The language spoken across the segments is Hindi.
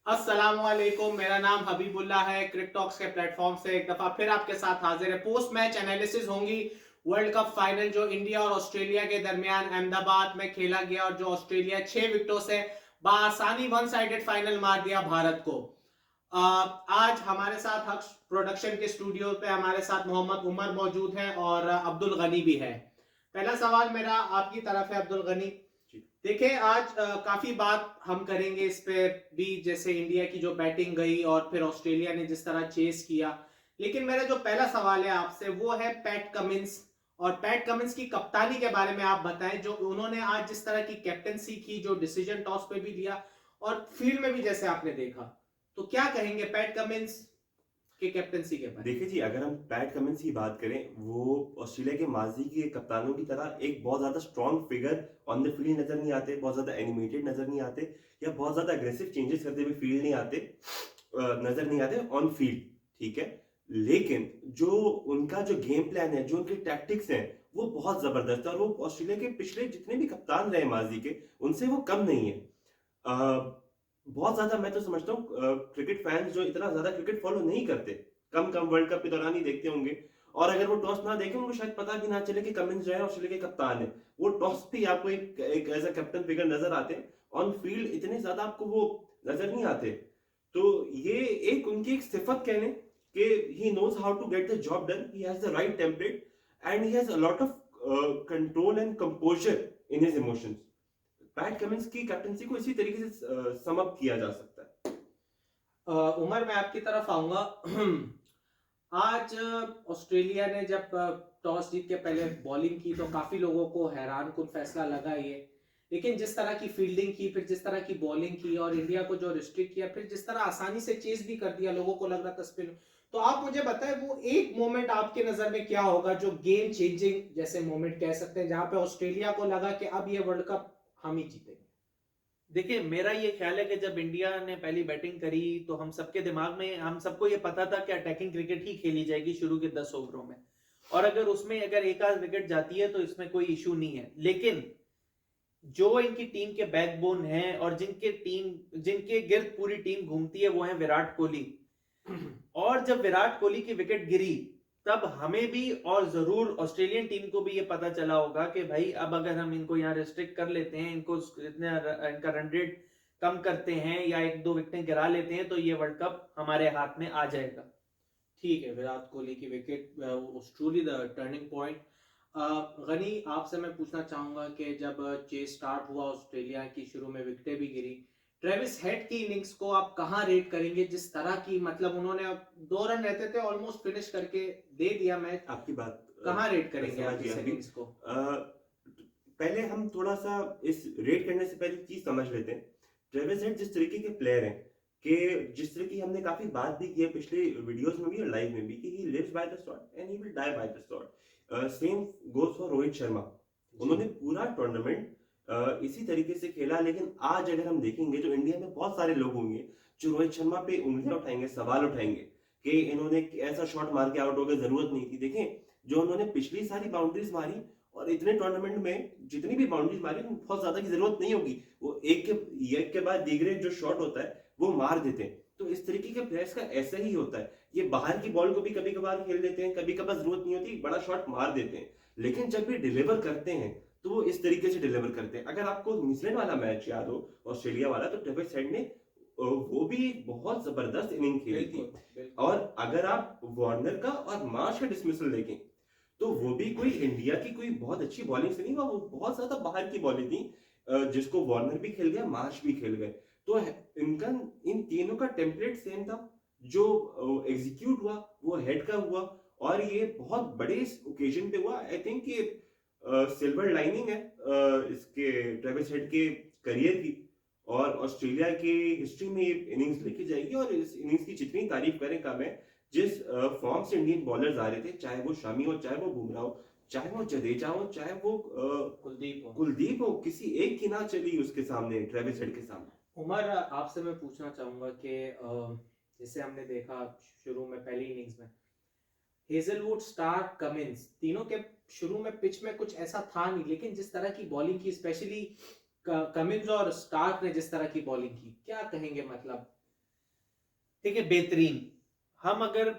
अस्सलामुअलैकुम, मेरा नाम हबीबुल्लाह है। क्रिक टॉक्स के प्लेटफॉर्म से एक दफा फिर आपके साथ हाजिर है। पोस्ट मैच एनालिसिस होंगी। वर्ल्ड कप फाइनल जो इंडिया और ऑस्ट्रेलिया के दरमियान अहमदाबाद में खेला गया और जो ऑस्ट्रेलिया 6 विकेटों से बआसानी वन साइडेड फाइनल मार दिया भारत को। आज हमारे साथ हक्स प्रोडक्शन के स्टूडियो पे हमारे साथ मोहम्मद उमर मौजूद है और अब्दुल गनी भी है। पहला सवाल मेरा आपकी तरफ है अब्दुल गनी। देखिए आज काफी बात हम करेंगे इस पे भी, जैसे इंडिया की जो बैटिंग गई और फिर ऑस्ट्रेलिया ने जिस तरह चेस किया। लेकिन मेरा जो पहला सवाल है आपसे वो है पैट कमिंस, और पैट कमिंस की कप्तानी के बारे में आप बताएं। जो उन्होंने आज जिस तरह की कैप्टनसी की, जो डिसीजन टॉस पे भी लिया और फील्ड में भी जैसे आपने देखा, तो क्या कहेंगे पैट कमिंस के कैप्टनसी के बारे में? देखिए जी, अगर हम पैट कमिंस की बात करें, वो ऑस्ट्रेलिया के माजी के कप्तानों की तरह एक बहुत ज़्यादा strong figure on the field नज़र नहीं आते, बहुत ज़्यादा एनिमेटेड नज़र नहीं आते या बहुत ज़्यादा अग्रेसिव चेंजेस करते हुए फील्ड नहीं आते, नज़र नहीं आते ऑन फील्ड, ठीक है? लेकिन जो उनका जो गेम प्लान है, जो उनके टैक्टिक्स हैं, वो बहुत ज़बरदस्त है और वो ऑस्ट्रेलिया के पिछले जितने भी कप्तान रहे माजी के, उनसे वो कम नहीं है। बहुत ज़्यादा मैं तो समझता हूँ क्रिकेट फैन्स जो इतना ज़्यादा क्रिकेट फॉलो नहीं करते, कम वर्ल्ड कप के दौरान ही देखते होंगे और अगर वो टॉस ना देखें उनको शायद पता भी ना चले कि कमिंस जो है ऑस्ट्रेलिया के कप्तान है। वो टॉस पे ही आपको एक एज अ कैप्टन फिगर नजर आते हैं, ऑन फील्ड इतने ज़्यादा आपको वो नजर नहीं आते। तो ये एक उनकी एक सिफत कह लें कि he knows how to get the job done, he has the right template and he has a lot of control and composure in his emotions. Pat Cummins की कैप्टनसी को इसी तरीके से सम अप किया जा सकता है। उमर, मैं आपकी तरफ आऊंगा। आज ऑस्ट्रेलिया ने जब टॉस जीत के पहले बॉलिंग की तो काफी लोगों को हैरान कुन फैसला लगा ये। लेकिन जिस तरह की फील्डिंग की, फिर जिस तरह की बॉलिंग की और इंडिया को जो रिस्ट्रिक्ट किया, फिर जिस तरह आसानी से चेस भी कर दिया, लोगों को लग रहा था स्पिन। तो आप मुझे बताएं वो एक मोमेंट आपके नजर में क्या होगा जो गेम चेंजिंग जैसे मोमेंट कह सकते हैं, जहां पे ऑस्ट्रेलिया को लगा कि अब ये वर्ल्ड कप हम ही जीतेंगे। देखिए, मेरा ये ख्याल है कि जब इंडिया ने पहली बैटिंग करी तो हम सबके दिमाग में, हम सबको ये पता था कि अटैकिंग क्रिकेट ही खेली जाएगी शुरू के 10 ओवरों में, और अगर एक आध विकेट जाती है तो इसमें कोई इशू नहीं है। लेकिन जो इनकी टीम के बैकबोन हैं और जिनके गिर्द पूरी टीम घूमती है वो है विराट कोहली। और जब विराट कोहली की विकेट गिरी तब हमें भी और जरूर ऑस्ट्रेलियन टीम को भी ये पता चला होगा कि भाई अब अगर हम इनको यहाँ रेस्ट्रिक्ट कर लेते हैं, इनका रन रेट कम करते हैं या एक दो विकेटें गिरा लेते हैं तो ये वर्ल्ड कप हमारे हाथ में आ जाएगा। ठीक है, विराट कोहली की wicket truly the turning point. Gani, आपसे मैं पूछना चाहूंगा कि जब चेस स्टार्ट हुआ, ऑस्ट्रेलिया की शुरू में विकेटें भी गिरी, ट्रेविस हेड की इनिंग्स को आप कहां रेट करेंगे? जिस तरह की, मतलब उन्होंने 2 रन रहते थे ऑलमोस्ट फिनिश करके दे दिया मैच। आपकी बात कहां रेट करेंगे समझ आप गया इस अभी। इनिंग्स को? पहले हम थोड़ा सा इस रेट करने से पहले चीज समझ लेते हैं। ट्रेविस हेड जिस तरीके के प्लेयर हैं, कि जिस तरह की हमने काफी बात भी की है पिछले वीडियोस में भी और लाइव में भी, कि he lives by the shot and he will die by the shot. Same goes for Rohit Sharma. उन्होंने पूरा टूर्नामेंट इसी तरीके से खेला। लेकिन आज अगर हम देखेंगे तो इंडिया में बहुत सारे लोग होंगे जो रोहित शर्मा पे उंगलियां उठाएंगे, सवाल उठाएंगे कि इन्होंने ऐसा शॉट मार के आउट हो गए, जरूरत नहीं थी। देखें, जो उन्होंने पिछली सारी बाउंड्रीज मारी और इतने टूर्नामेंट में जितनी भी बाउंड्रीज मारी, बहुत ज्यादा की जरूरत नहीं होगी। वो एक के बाद दीगरे जो शॉट होता है वो मार देते हैं। तो इस तरीके के प्लेयर्स का ऐसा ही होता है। ये बाहर की बॉल को भी कभी कभार खेल लेते हैं, कभी कभार जरूरत नहीं होती, बड़ा शॉट मार देते हैं। लेकिन जब भी डिलीवर करते हैं तो वो इस तरीके से डिलीवर करते हैं। अगर आपको न्यूजीलैंड वाला मैच याद हो, ऑस्ट्रेलिया वाला, तो ट्रेविस हेड ने वो भी बहुत जबरदस्त इनिंग खेली थी। और अगर आप वार्नर का और मार्श का डिसमिसल देखें तो वो भी कोई इंडिया की कोई बहुत अच्छी बॉलिंग से नहीं हुआ, वो बहुत ज्यादा बाहर की बॉलिंग थी, जिसको वार्नर भी खेल गया, मार्श भी खेल गए। तो इनका इन तीनों का टेम्पलेट सेम था। जो एग्जीक्यूट हुआ वो हेड का हुआ और ये बहुत बड़े ओकेजन पे हुआ। आई थिंक ये सिल्वर लाइनिंग है इसके ट्रेविस हेड के करियर की, और ऑस्ट्रेलिया की हिस्ट्री में ये इनिंग्स लिखी जाएगी। और इस इनिंग्स की जितनी तारीफ करें कम है। जिस फॉर्म से इंडियन बॉलर्स आ रहे थे, चाहे वो शमी हो, चाहे वो बुमराह हो, चाहे वो जडेजा हो, चाहे वो कुलदीप हो, किसी एक की ना चली उसके सामने, ट्रेविस हेड के सामने। उमर, आपसे मैं पूछना चाहूंगा कि जैसे हमने देखा शुरू में पहली इनिंग्स में हेजलवुड, स्टार्क, कमिंस, तीनों के शुरू में पिच में कुछ ऐसा था नहीं, लेकिन जिस तरह की बॉलिंग की, स्पेशली कमिंस और स्टार्क ने जिस तरह की बॉलिंग की, क्या कहेंगे? मतलब देखिए बेहतरीन, हम अगर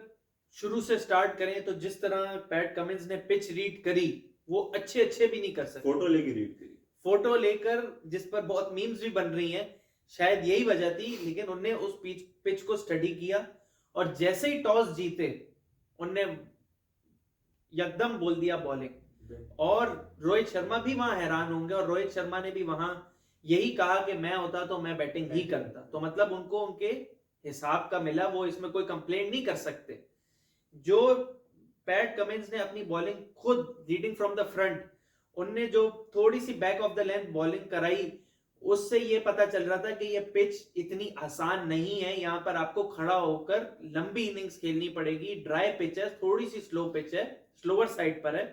शुरू से स्टार्ट करें तो जिस तरह पैट कमिंस ने पिच रीड करी वो अच्छे अच्छे भी नहीं कर सकते। फोटो लेके रीड करी। फोटो लेकर, जिस पर बहुत मीम्स भी बन रही हैं, शायद यही वजह थी, लेकिन उनने उस पिच को स्टडी किया और जैसे ही टॉस जीते उनने एकदम बोल दिया बॉलिंग। और रोहित शर्मा भी वहां हैरान होंगे, और रोहित शर्मा ने भी वहां यही कहा कि मैं होता तो मैं बैटिंग ही करता। तो मतलब उनको उनके हिसाब का मिला, वो इसमें कोई कंप्लेंट नहीं कर सकते। जो पैट कमिंस ने अपनी बॉलिंग खुद रीडिंग फ्रॉम द फ्रंट, उनने जो थोड़ी सी back of the length bowling कराई, उससे ये पता चल रहा था कि ये पिच इतनी आसान नहीं है, यहाँ पर आपको खड़ा होकर लंबी इनिंग्स खेलनी पड़ेगी। ड्राई पिच है, थोड़ी सी स्लो पिच है, स्लोअर साइड पर है।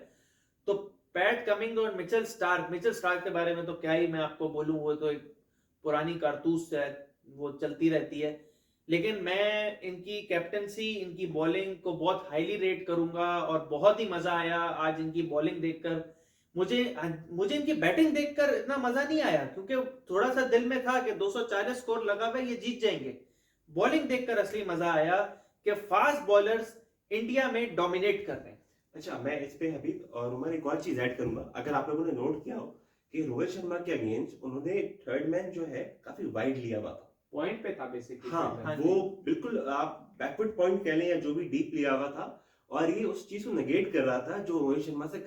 तो पैट कमिंग और मिचेल स्टार्क के बारे में तो क्या ही मैं आपको बोलूं, वो तो एक पुरानी कारतूस है, वो चलती रहती है। लेकिन मैं इनकी कैप्टनसी, इनकी बॉलिंग को बहुत हाईली रेट करूंगा, और बहुत ही मजा आया आज इनकी बॉलिंग देखकर। मुझे इनकी बैटिंग देखकर इतना मजा नहीं आया, क्योंकि थोड़ा सा दिल में था कि 240 स्कोर लगा हुआ है, ये जीत जाएंगे। बॉलिंग देखकर असली मजा आया कि फास्ट बॉलर्स इंडिया में डोमिनेट कर रहे हैं। अच्छा, मैं इस पे हबीब और उमर एक और चीज ऐड करूंगा। अगर आप लोगों ने नोट किया हो कि रोहित शर्मा के अगेंस्ट उन्होंने थर्ड मैन जो है काफी वाइड लिया हुआ था, पॉइंट पे था बेसिकली। हाँ, वो बिल्कुल आप बैकवर्ड पॉइंट कह लें या जो भी डीप लिया हुआ था, और ये उस चीज को नेगेट कर रहा था जो रोहित शर्मा से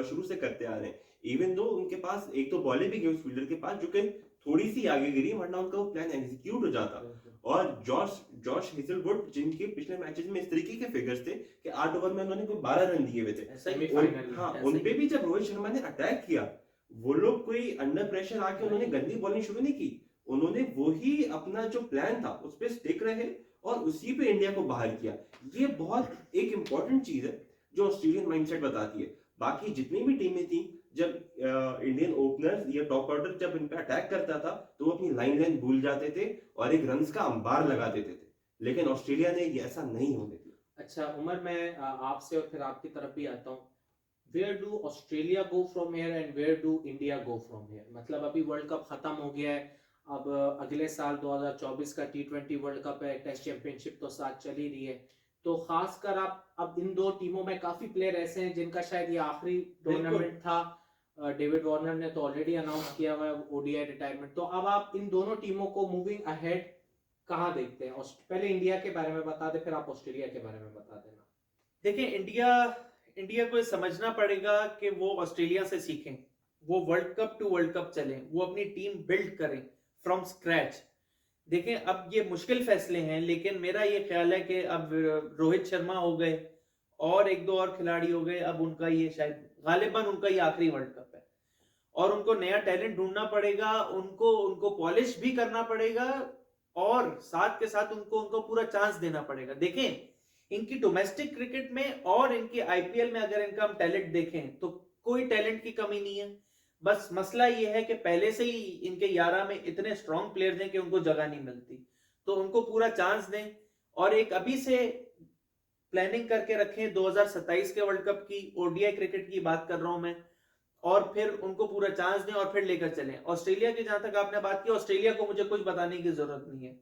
शुरू से करते आ रहे हैं। इवन दो उनके पास एक तो बॉलें भी गई उस फील्डर के पास जो कि थोड़ी सी आगे गिरी, वरना उनका वो प्लान एग्जीक्यूट हो जाता। और जॉश हेजलवुड, जिनके पिछले मैचेस में इस तरीके के फिगर्स थे कि 8 ओवर में उन्होंने कोई 12 रन दिए हुए थे, हाँ, उन पे भी जब रोहित शर्मा ने अटैक किया, वो लोग कोई अंडर प्रेशर आके उन्होंने गंदी बॉलिंग शुरू नहीं की। उन्होंने वही अपना जो प्लान था उस पर स्टिक रहे और उसी पे इंडिया को बाहर किया। ये बहुत एक इंपॉर्टेंट चीज है जो ऑस्ट्रेलियन माइंडसेट बताती है। बाकी जितनी भी टीमें थी, जब इंडियन ओपनर्स या टॉप ऑर्डर जब इन पे अटैक करता था तो वो अपनी लाइन लाइन भूल जाते थे और एक रन्स का अंबार लगा देते थे, लेकिन ऑस्ट्रेलिया ने ये ऐसा नहीं होने दिया। अच्छा उमर, मैं आपसे और फिर आपकी तरफ भी आता हूँ। Where do Australia go from here and where do India go from here? मतलब अभी वर्ल्ड कप खत्म हो गया है, अब अगले साल 2024 का T20 वर्ल्ड कप है, टेस्ट चैंपियनशिप तो साथ चल ही रही है। तो खासकर आप अब इन दो टीमों में काफी प्लेयर ऐसे हैं जिनका शायद ये आखिरी टूर्नामेंट था। डेविड वार्नर ने तो ऑलरेडी अनाउंस किया हुआ है ओडीआई रिटायरमेंट। तो अब आप इन दोनों टीमों को मूविंग अहेड कहाँ देखते हैं? पहले इंडिया के बारे में बता दे, फिर आप ऑस्ट्रेलिया के बारे में बता देना। देखिए, इंडिया को समझना पड़ेगा कि वो ऑस्ट्रेलिया से सीखें, वो world cup to world cup चलें, वो अपनी टीम बिल्ड करें फ्रॉम स्क्रैच। देखें, अब ये मुश्किल फैसले हैं, लेकिन मेरा ये ख्याल है कि अब रोहित शर्मा हो गए और एक दो और खिलाड़ी हो गए, अब उनका ये शायद गालिबन उनका ये आखिरी वर्ल्ड कप है, और उनको नया टैलेंट ढूंढना पड़ेगा, उनको पॉलिश भी करना पड़ेगा, और साथ के साथ उनको पूरा चांस देना पड़ेगा। देखें, इनकी डोमेस्टिक क्रिकेट में और इनके आईपीएल में अगर इनका हम टैलेंट देखें तो कोई टैलेंट की कमी नहीं है। बस मसला ये है कि पहले से ही इनके 11 में इतने स्ट्रॉन्ग प्लेयर्स हैं कि उनको जगह नहीं मिलती, तो उनको पूरा चांस दें, और एक अभी से प्लानिंग करके रखें 2027 के वर्ल्ड कप की, ओडीआई क्रिकेट की बात कर रहा हूं मैं, और फिर उनको पूरा चांस दें और फिर लेकर चलें। ऑस्ट्रेलिया की जहां तक आपने बात की, ऑस्ट्रेलिया को मुझे कुछ बताने की जरूरत नहीं है।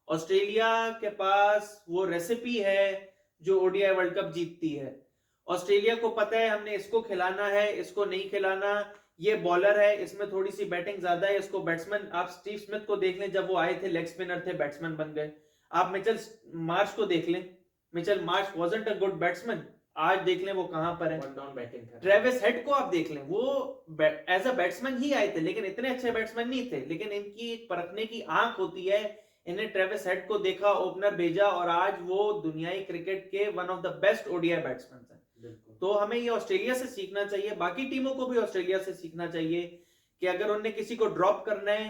ऑस्ट्रेलिया के पास वो रेसिपी है जो ओडीआई वर्ल्ड कप जीतती है। ऑस्ट्रेलिया को पता है हमने इसको खिलाना है, इसको नहीं खिलाना, ये बॉलर है, इसमें थोड़ी सी बैटिंग ज्यादा है, इसको बैट्समैन, आप स्टीव स्मिथ को देख लें, जब वो आए थे लेग स्पिनर थे, बैट्समैन बन गए। आप मिचेल मार्श को देख लें, Mitchell Marsh wasn't a good batsman, आज देख लें वो कहां पर है। ट्रेविस हेड को आप देख लें, वो एज अ बैट्समैन ही आए थे, लेकिन इतने अच्छे बैट्समैन नहीं थे, लेकिन इनकी एक परखने की आंख होती है। इन्हें ट्रेविस हेड को देखा, ओपनर भेजा, और आज वो दुनियाई क्रिकेट के one of the best ODI batsman हैं। तो हमें ये ऑस्ट्रेलिया से सीखना चाहिए, बाकी टीमों को भी ऑस्ट्रेलिया से सीखना चाहिए कि अगर उन्हें किसी को ड्रॉप करना है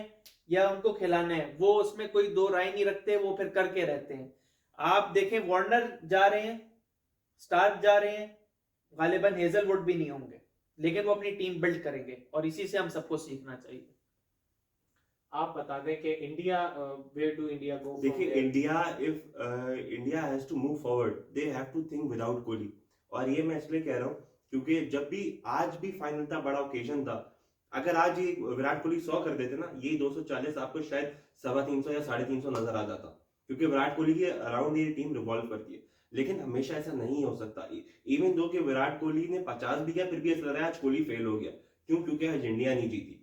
या उनको खिलाना है, वो उसमें कोई दो राय नहीं रखते, वो फिर करके रहते हैं। आप देखें, वार्नर जा रहे हैं, स्टार्क जा रहे हैं, गालिबन हेजलवुड भी नहीं होंगे, लेकिन वो अपनी टीम बिल्ड करेंगे, और इसी से हम सबको सीखना चाहिए। आप बता दें कि India, where do India go? देखिए, India has to move forward, they have to think without Kohli. और ये मैं इसलिए कह रहा हूँ क्योंकि जब भी आज भी फाइनल था, बड़ा ओकेजन था, अगर आज ये विराट कोहली 100 कर देते ना, ये 240 आपको शायद 350 या 350 नजर आ जाता। क्योंकि विराट कोहली के अराउंड ये टीम रिवॉल्व करती है। लेकिन हमेशा ऐसा नहीं हो सकता। इवन दो कि विराट कोहली ने 50 भी किया, फिर भी ऐसा लग रहा है आज कोहली फेल हो गया। क्यों? क्योंकि आज इंडिया नहीं जीती।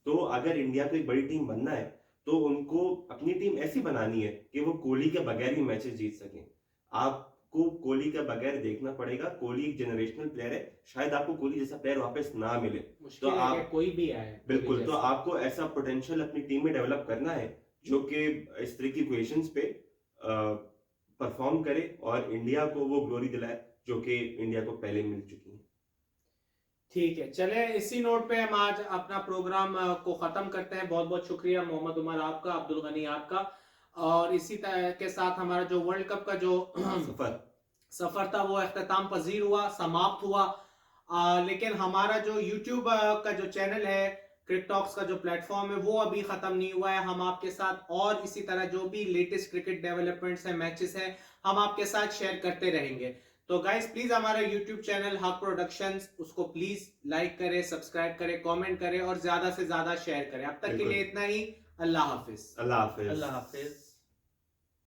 तो अगर इंडिया को एक बड़ी टीम बनना है तो उनको अपनी टीम ऐसी बनानी है कि वो कोहली के बगैर ही मैचेस जीत सकें। आपको कोहली के बगैर देखना पड़ेगा। कोहली एक जनरेशनल प्लेयर है, शायद आपको कोहली जैसा प्लेयर वापस ना मिले। मुश्किल तो है आप कि कोई भी आए बिल्कुल, तो आपको ऐसा पोटेंशियल अपनी टीम में डेवलप करना है जो कि इस तरह की इक्वेशंस पे परफॉर्म करे और इंडिया को वो ग्लोरी दिलाए जो कि इंडिया को पहले मिल चुकी है। ठीक है, चले इसी नोट पे हम आज अपना प्रोग्राम को खत्म करते हैं। बहुत बहुत शुक्रिया मोहम्मद उमर आपका, अब्दुल गनी आपका, और इसी तरह के साथ हमारा जो वर्ल्ड कप का जो सफर था वो अख्ताम पजीर हुआ, समाप्त हुआ। लेकिन हमारा जो यूट्यूब का जो चैनल है, क्रिक टॉक्स का जो प्लेटफॉर्म है, वो अभी खत्म नहीं हुआ है। हम आपके साथ और इसी तरह जो भी लेटेस्ट क्रिकेट डेवलपमेंट्स है, मैचेस हैं, हम आपके साथ शेयर करते रहेंगे। तो गाइस प्लीज हमारा यूट्यूब चैनल हक प्रोडक्शंस, उसको प्लीज लाइक करें, सब्सक्राइब करें, कमेंट करें और ज्यादा से ज्यादा शेयर करें। अब तक के लिए इतना ही। अल्लाह हाफिज। अल्लाह हाफिज। अल्लाह हाफिज।